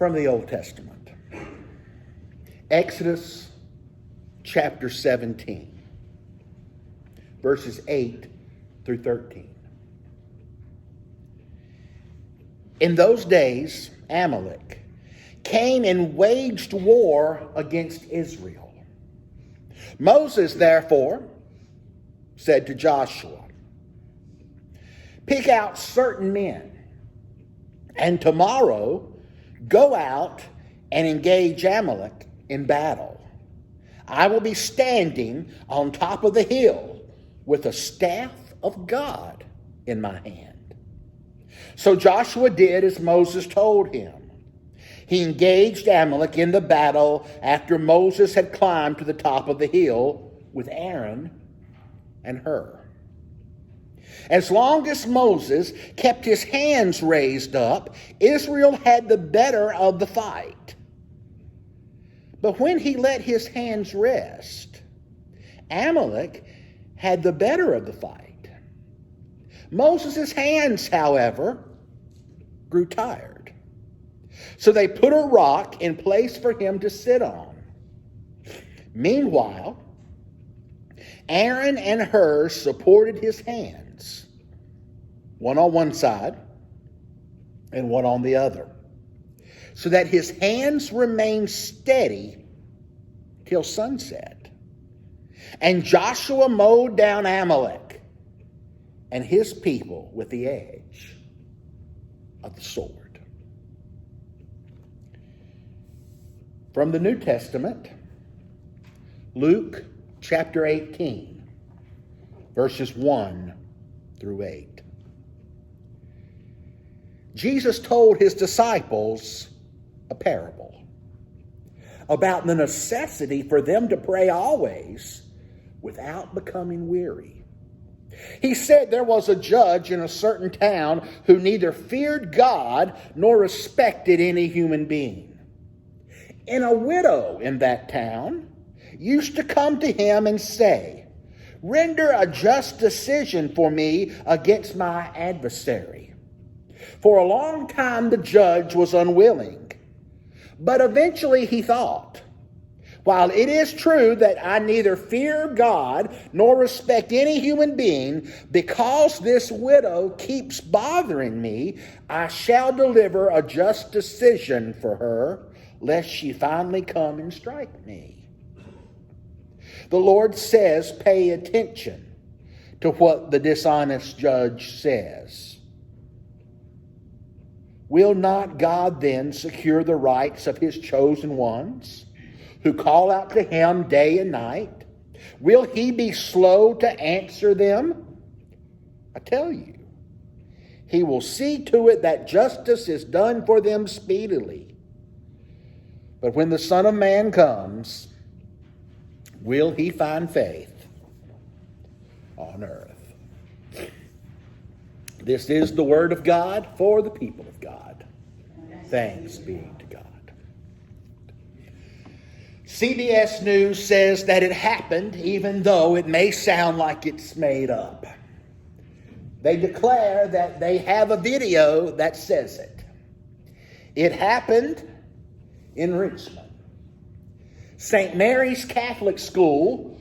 from the Old Testament. Exodus chapter 17, verses 8 through 13. In those days, Amalek came and waged war against Israel. Moses, therefore, said to Joshua, "Pick out certain men, and tomorrow go out and engage Amalek in battle. I will be standing on top of the hill with a staff of God in my hand." So Joshua did as Moses told him. He engaged Amalek in the battle after Moses had climbed to the top of the hill with Aaron and Hur. As long as Moses kept his hands raised up, Israel had the better of the fight. But when he let his hands rest, Amalek had the better of the fight. Moses' hands, however, grew tired. So they put a rock in place for him to sit on. Meanwhile, Aaron and Hur supported his hands, one on one side and one on the other, so that his hands remained steady till sunset. And Joshua mowed down Amalek and his people with the edge of the sword. From the New Testament, Luke chapter 18, verses 1 through 8. Jesus told his disciples a parable about the necessity for them to pray always without becoming weary. He said there was a judge in a certain town who neither feared God nor respected any human being. And a widow in that town used to come to him and say, "Render a just decision for me against my adversary." For a long time the judge was unwilling, but eventually he thought, "While it is true that I neither fear God nor respect any human being, because this widow keeps bothering me, I shall deliver a just decision for her, lest she finally come and strike me." The Lord says, pay attention to what the dishonest judge says. Will not God then secure the rights of his chosen ones, who call out to him day and night? Will he be slow to answer them? I tell you, he will see to it that justice is done for them speedily. But when the Son of Man comes, will he find faith on earth? This is the word of God for the people of God. Thanks be to God. CBS News says that it happened even though it may sound like it's made up. They declare that they have a video that says it. It happened in Richmond. St. Mary's Catholic School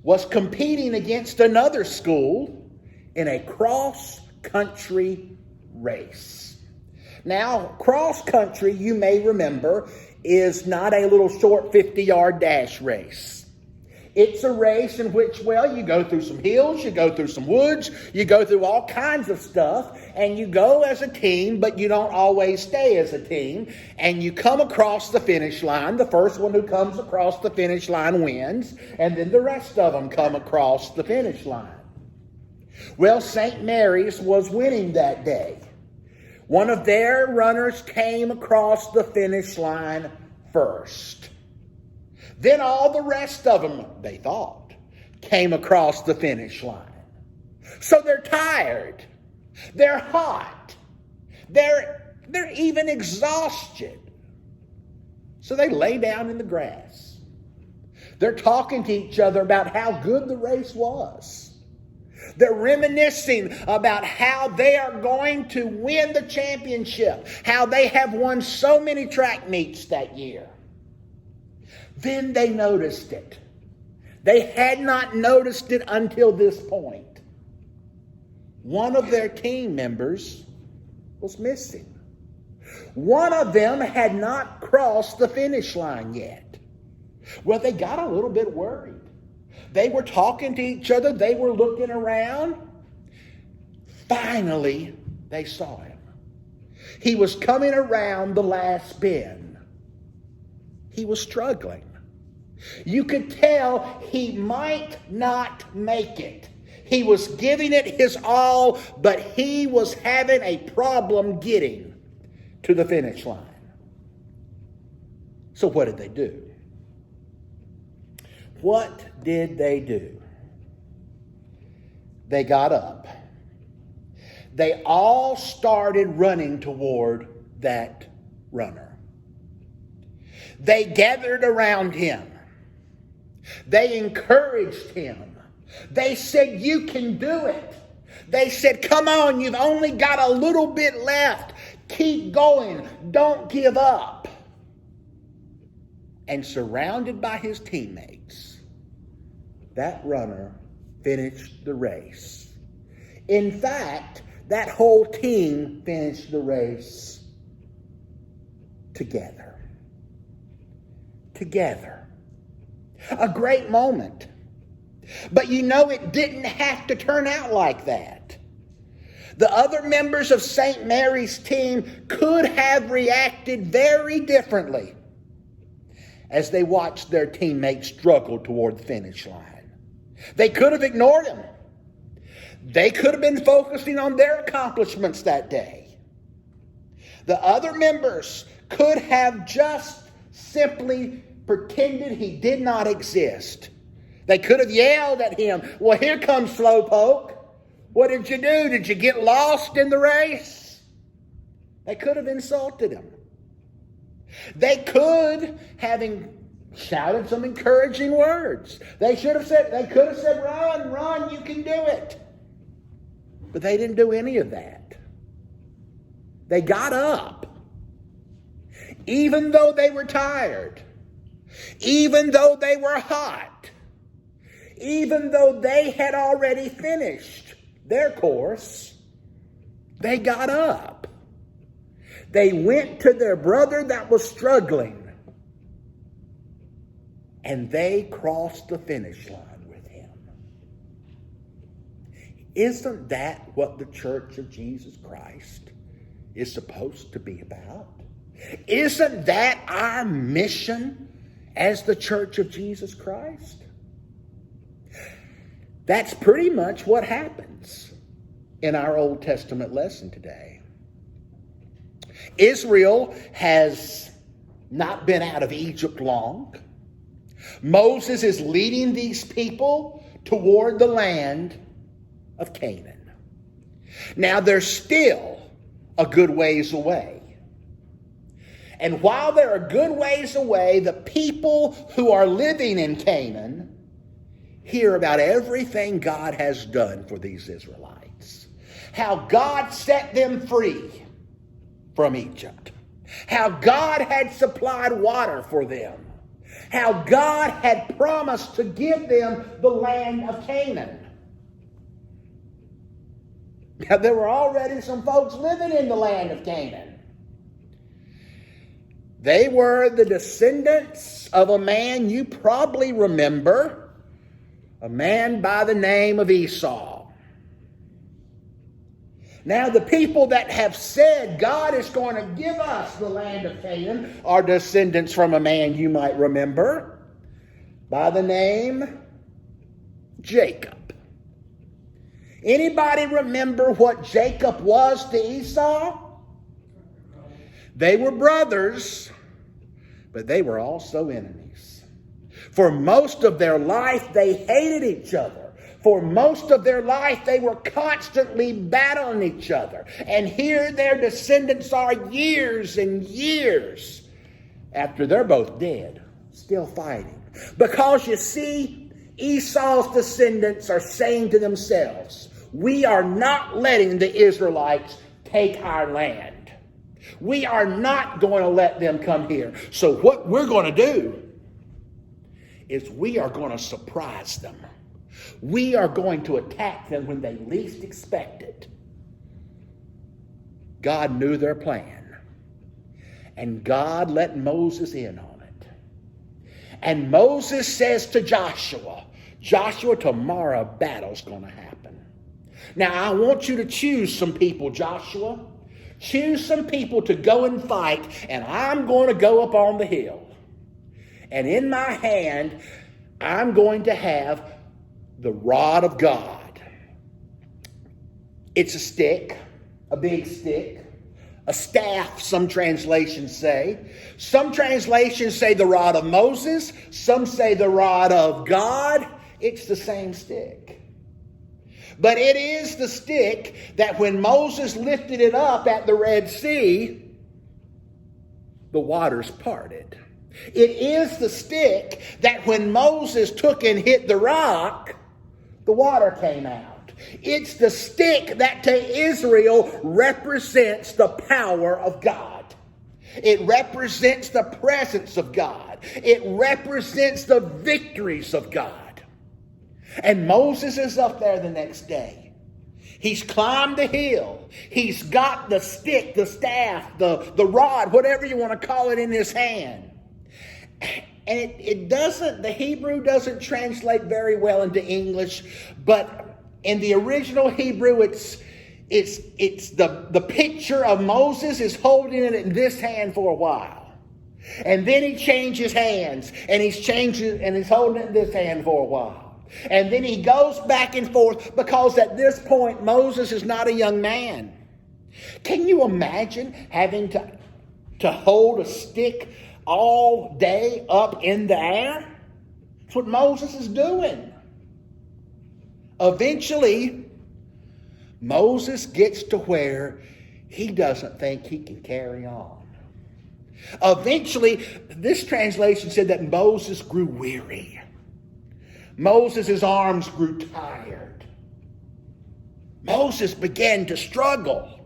was competing against another school in a cross-country race. Now, cross-country, you may remember, is not a little short 50-yard dash race. It's a race in which, well, you go through some hills, you go through some woods, you go through all kinds of stuff, and you go as a team, but you don't always stay as a team, and you come across the finish line. The first one who comes across the finish line wins, and then the rest of them come across the finish line. Well, St. Mary's was winning that day. One of their runners came across the finish line first. Then all the rest of them, they thought, came across the finish line. So they're tired. They're hot. They're even exhausted. So they lay down in the grass. They're talking to each other about how good the race was. They're reminiscing about how they are going to win the championship, how they have won so many track meets that year. Then they noticed it. They had not noticed it until this point. One of their team members was missing. One of them had not crossed the finish line yet. Well, they got a little bit worried. They were talking to each other. They were looking around. Finally, they saw him. He was coming around the last bend. He was struggling. You could tell he might not make it. He was giving it his all, but he was having a problem getting to the finish line. So what did they do? What did they do? They got up. They all started running toward that runner. They gathered around him. They encouraged him. They said, "You can do it." They said, "Come on, you've only got a little bit left. Keep going. Don't give up." And surrounded by his teammates, that runner finished the race. In fact, that whole team finished the race together. Together. A great moment. But you know, it didn't have to turn out like that. The other members of St. Mary's team could have reacted very differently as they watched their teammates struggle toward the finish line. They could have ignored him. They could have been focusing on their accomplishments that day. The other members could have just simply pretended he did not exist. They could have yelled at him, "Well, here comes Slowpoke. What did you do? Did you get lost in the race?" They could have insulted him. They could have shouted some encouraging words. They could have said, "Run, you can do it." But they didn't do any of that. They got up. Even though they were tired. Even though they were hot. Even though they had already finished their course, they got up. They went to their brother that was struggling, and they crossed the finish line with him. Isn't that what the Church of Jesus Christ is supposed to be about? Isn't that our mission as the Church of Jesus Christ? That's pretty much what happens in our Old Testament lesson today. Israel has not been out of Egypt long. Moses is leading these people toward the land of Canaan. Now they're still a good ways away. And while they're a good ways away, the people who are living in Canaan hear about everything God has done for these Israelites. How God set them free from Egypt. How God had supplied water for them. How God had promised to give them the land of Canaan. Now, there were already some folks living in the land of Canaan. They were the descendants of a man you probably remember, a man by the name of Esau. Now, the people that have said God is going to give us the land of Canaan are descendants from a man you might remember by the name Jacob. Anybody remember what Jacob was to Esau? They were brothers, but they were also enemies. For most of their life, they hated each other. For most of their life, they were constantly battling each other. And here their descendants are years and years after they're both dead, still fighting. Because you see, Esau's descendants are saying to themselves, we are not letting the Israelites take our land. We are not going to let them come here. So what we're going to do is we are going to surprise them. We are going to attack them when they least expect it. God knew their plan. And God let Moses in on it. And Moses says to Joshua, Joshua, tomorrow a battle's going to happen. Now I want you to choose some people, Joshua. Choose some people to go and fight, and I'm going to go up on the hill. And in my hand, I'm going to have the rod of God. It's a stick, a big stick, a staff, some translations say. Some translations say the rod of Moses. Some say the rod of God. It's the same stick. But it is the stick that when Moses lifted it up at the Red Sea, the waters parted. It is the stick that when Moses took and hit the rock, the water came out. It's the stick that to Israel represents the power of God. It represents the presence of God. It represents the victories of God. And Moses is up there the next day. He's climbed the hill. He's got the stick, the staff, the rod, whatever you want to call it, in his hand. And it doesn't, the Hebrew doesn't translate very well into English, but in the original Hebrew, it's the picture of Moses is holding it in this hand for a while. And then he changes hands, and he's holding it in this hand for a while. And then he goes back and forth because at this point, Moses is not a young man. Can you imagine having to hold a stick all day up in the air? That's what Moses is doing. Eventually, Moses gets to where he doesn't think he can carry on. Eventually, this translation said that Moses grew weary. Moses' arms grew tired. Moses began to struggle.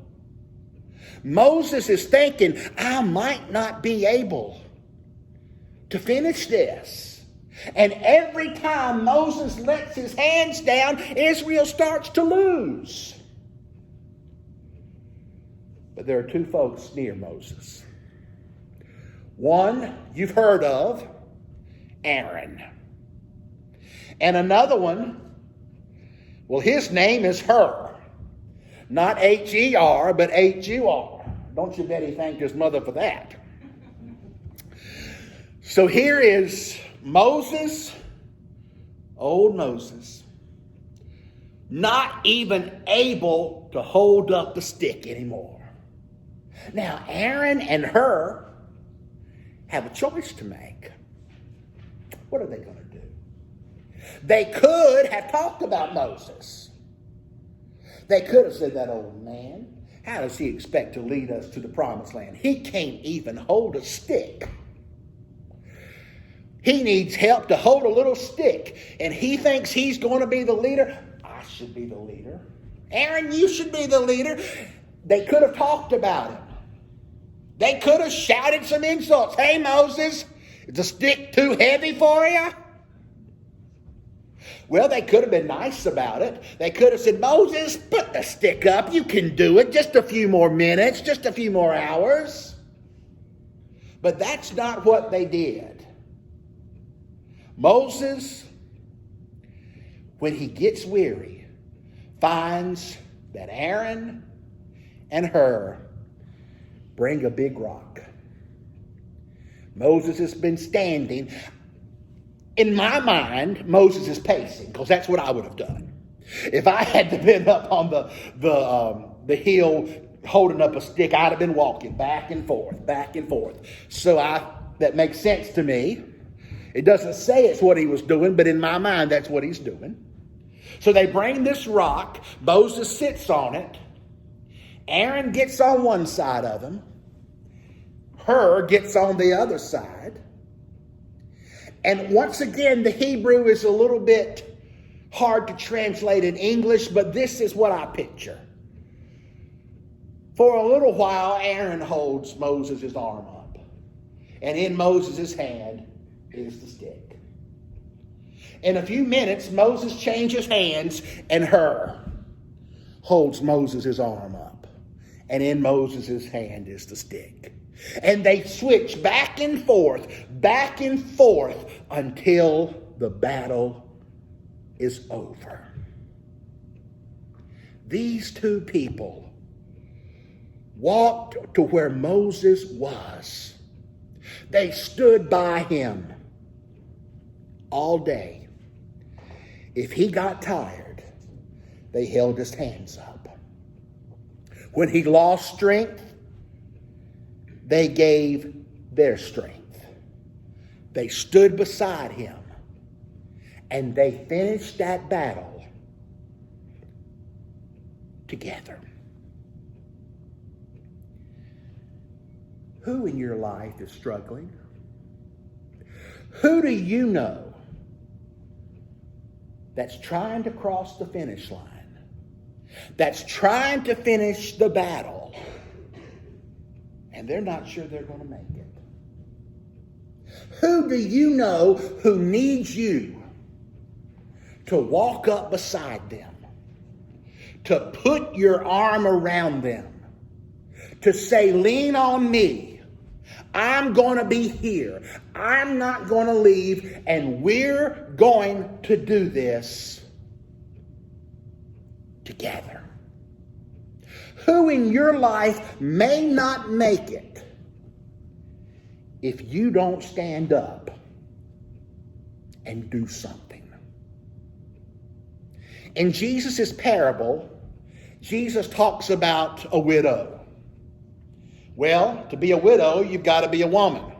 Moses is thinking, I might not be able to finish this. And every time Moses lets his hands down, Israel starts to lose. But there are two folks near Moses. One you've heard of, Aaron. And another one, well, his name is Hur. Not H-E-R, but H-U-R. Don't you bet he thanked his mother for that. So here is Moses, old Moses, not even able to hold up the stick anymore. Now, Aaron and Hur have a choice to make. What are they going to do? They could have talked about Moses. They could have said, that old man, how does he expect to lead us to the promised land? He can't even hold a stick. He needs help to hold a little stick. And he thinks he's going to be the leader. I should be the leader. Aaron, you should be the leader. They could have talked about him. They could have shouted some insults. Hey, Moses, is the stick too heavy for you? Well, they could have been nice about it. They could have said, Moses, put the stick up. You can do it. Just a few more minutes, just a few more hours. But that's not what they did. Moses, when he gets weary, finds that Aaron and Hur bring a big rock. Moses has been standing. In my mind, Moses is pacing, because that's what I would have done. If I had to been up on the hill holding up a stick, I'd have been walking back and forth, back and forth. So that makes sense to me. It doesn't say it's what he was doing, but in my mind, that's what he's doing. So they bring this rock. Moses sits on it. Aaron gets on one side of him. Hur gets on the other side. And once again, the Hebrew is a little bit hard to translate in English, but this is what I picture. For a little while, Aaron holds Moses' arm up, and in Moses' hand is the stick. In a few minutes, Moses changes hands, and Hur holds Moses' arm up, and in Moses' hand is the stick. And they switch back and forth until the battle is over. These two people walked to where Moses was. They stood by him all day. If he got tired, they held his hands up. When he lost strength, they gave their strength. They stood beside him, and they finished that battle together. Who in your life is struggling? Who do you know that's trying to cross the finish line? That's trying to finish the battle, and they're not sure they're going to make it? Who do you know who needs you to walk up beside them, to put your arm around them, to say, lean on me, I'm going to be here, I'm not going to leave, and we're going to do this together? Who in your life may not make it if you don't stand up and do something? In Jesus' parable, Jesus talks about a widow. Well, to be a widow, you've got to be a woman.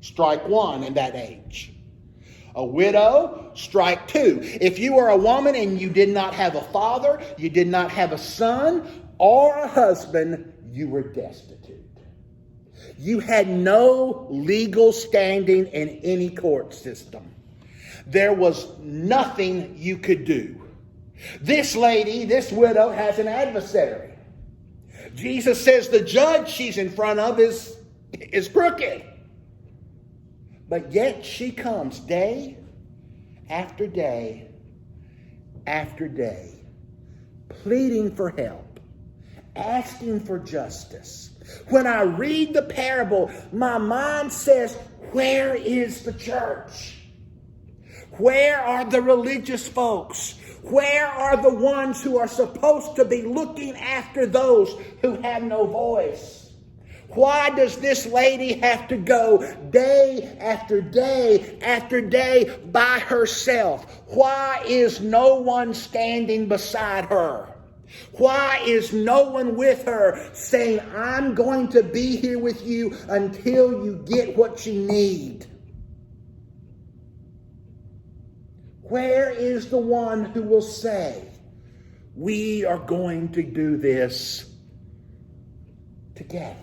Strike one in that age. A widow, strike two. If you are a woman and you did not have a father, you did not have a son or a husband, you were destitute. You had no legal standing in any court system. There was nothing you could do. This lady, this widow, has an adversary. Jesus says the judge she's in front of is crooked. But yet she comes day after day after day, pleading for help, asking for justice. When I read the parable, my mind says, where is the church? Where are the religious folks? Where are the ones who are supposed to be looking after those who have no voice? Why does this lady have to go day after day after day by herself? Why is no one standing beside her? Why is no one with her saying, I'm going to be here with you until you get what you need? Where is the one who will say, we are going to do this together?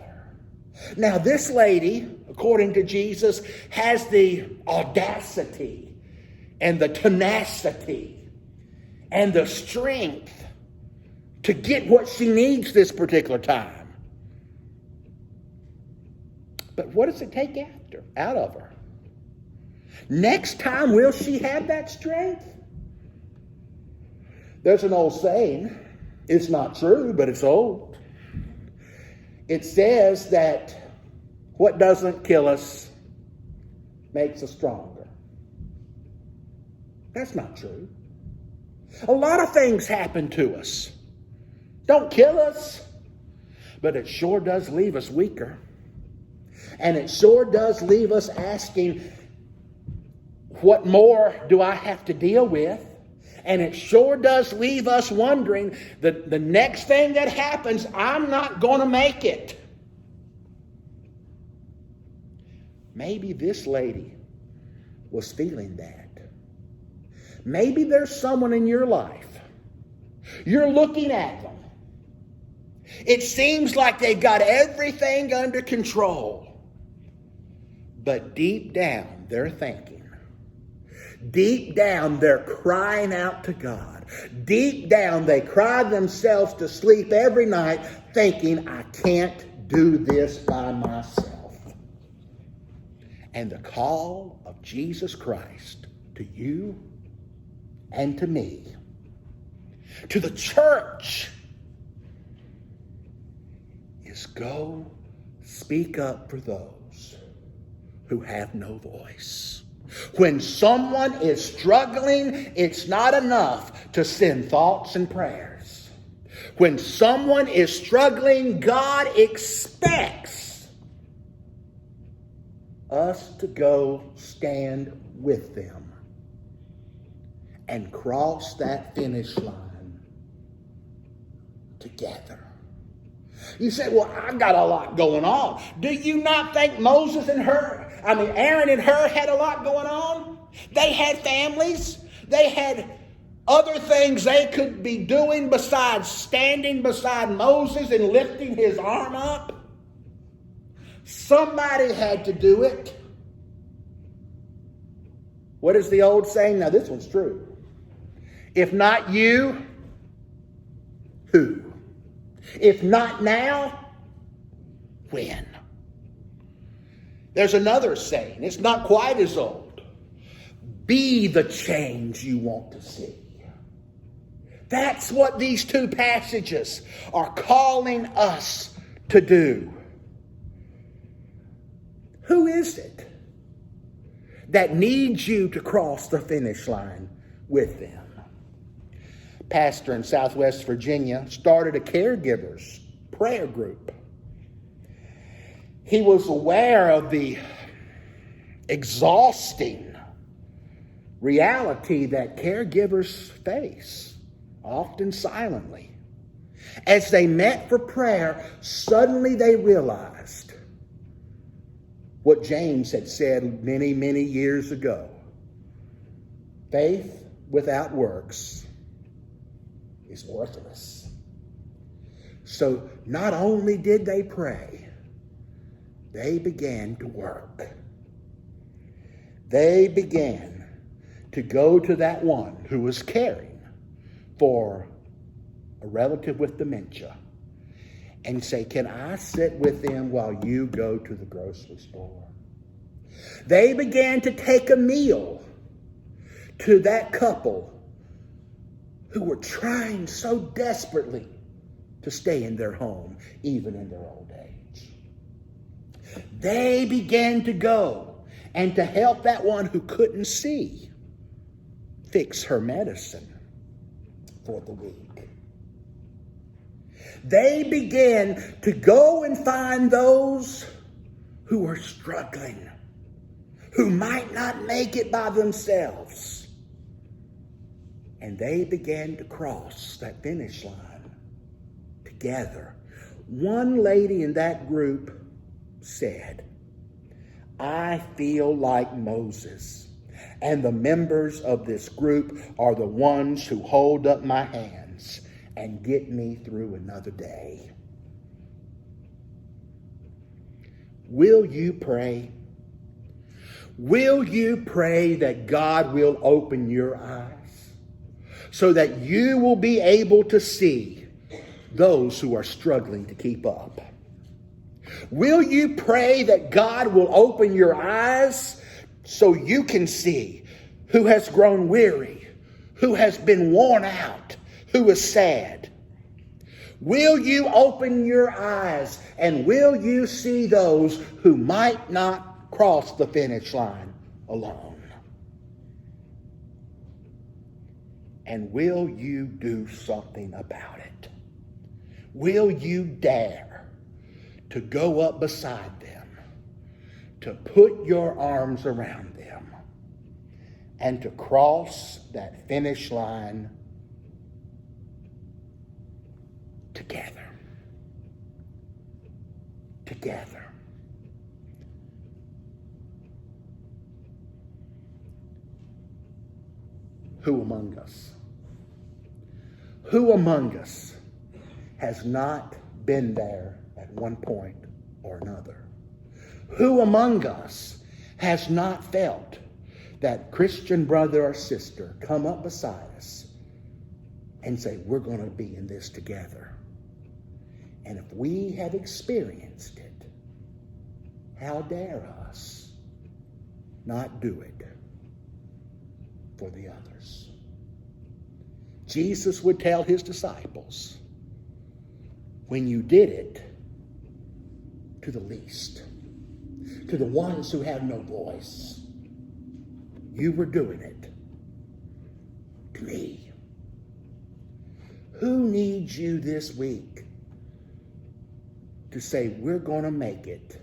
Now, this lady, according to Jesus, has the audacity and the tenacity and the strength to get what she needs this particular time. But what does it take out of her? Next time, will she have that strength? There's an old saying. It's not true, but it's old. It says that what doesn't kill us makes us stronger. That's not true. A lot of things happen to us. Don't kill us, but it sure does leave us weaker. And it sure does leave us asking, what more do I have to deal with? And it sure does leave us wondering that the next thing that happens, I'm not going to make it. Maybe this lady was feeling that. Maybe there's someone in your life. You're looking at them. It seems like they've got everything under control. But deep down, they're thinking, Deep down, they're crying out to God. Deep down, they cry themselves to sleep every night thinking, I can't do this by myself. And the call of Jesus Christ to you and to me, to the church, is go speak up for those who have no voice. When someone is struggling, it's not enough to send thoughts and prayers. When someone is struggling, God expects us to go stand with them and cross that finish line together. You say, well, I've got a lot going on. Do you not think Aaron and Hur had a lot going on? They had families. They had other things they could be doing besides standing beside Moses and lifting his arm up. Somebody had to do it. What is the old saying? Now, this one's true. If not you, who? If not now, when? There's another saying. It's not quite as old. Be the change you want to see. That's what these two passages are calling us to do. Who is it that needs you to cross the finish line with them? Pastor in Southwest Virginia started a caregivers prayer group. He was aware of the exhausting reality that caregivers face, often silently. As they met for prayer, suddenly they realized what James had said many, many years ago. Faith without works is worthless. So not only did they pray, they began to work. They began to go to that one who was caring for a relative with dementia and say, can I sit with them while you go to the grocery store? They began to take a meal to that couple who were trying so desperately to stay in their home, even in their old age. They began to go and to help that one who couldn't see fix her medicine for the week. They began to go and find those who were struggling, who might not make it by themselves. And they began to cross that finish line together. One lady in that group said, I feel like Moses, and the members of this group are the ones who hold up my hands and get me through another day. Will you pray? Will you pray that God will open your eyes so that you will be able to see those who are struggling to keep up? Will you pray that God will open your eyes so you can see who has grown weary, who has been worn out, who is sad? Will you open your eyes and will you see those who might not cross the finish line alone? And will you do something about it? Will you dare to go up beside them, to put your arms around them, and to cross that finish line together? Together. Who among us? Who among us has not been there at one point or another? Who among us has not felt that Christian brother or sister come up beside us and say, we're going to be in this together. And if we have experienced it, how dare us not do it for the others? Jesus would tell his disciples, when you did it to the least, to the ones who have no voice, you were doing it to me. Who needs you this week to say, we're going to make it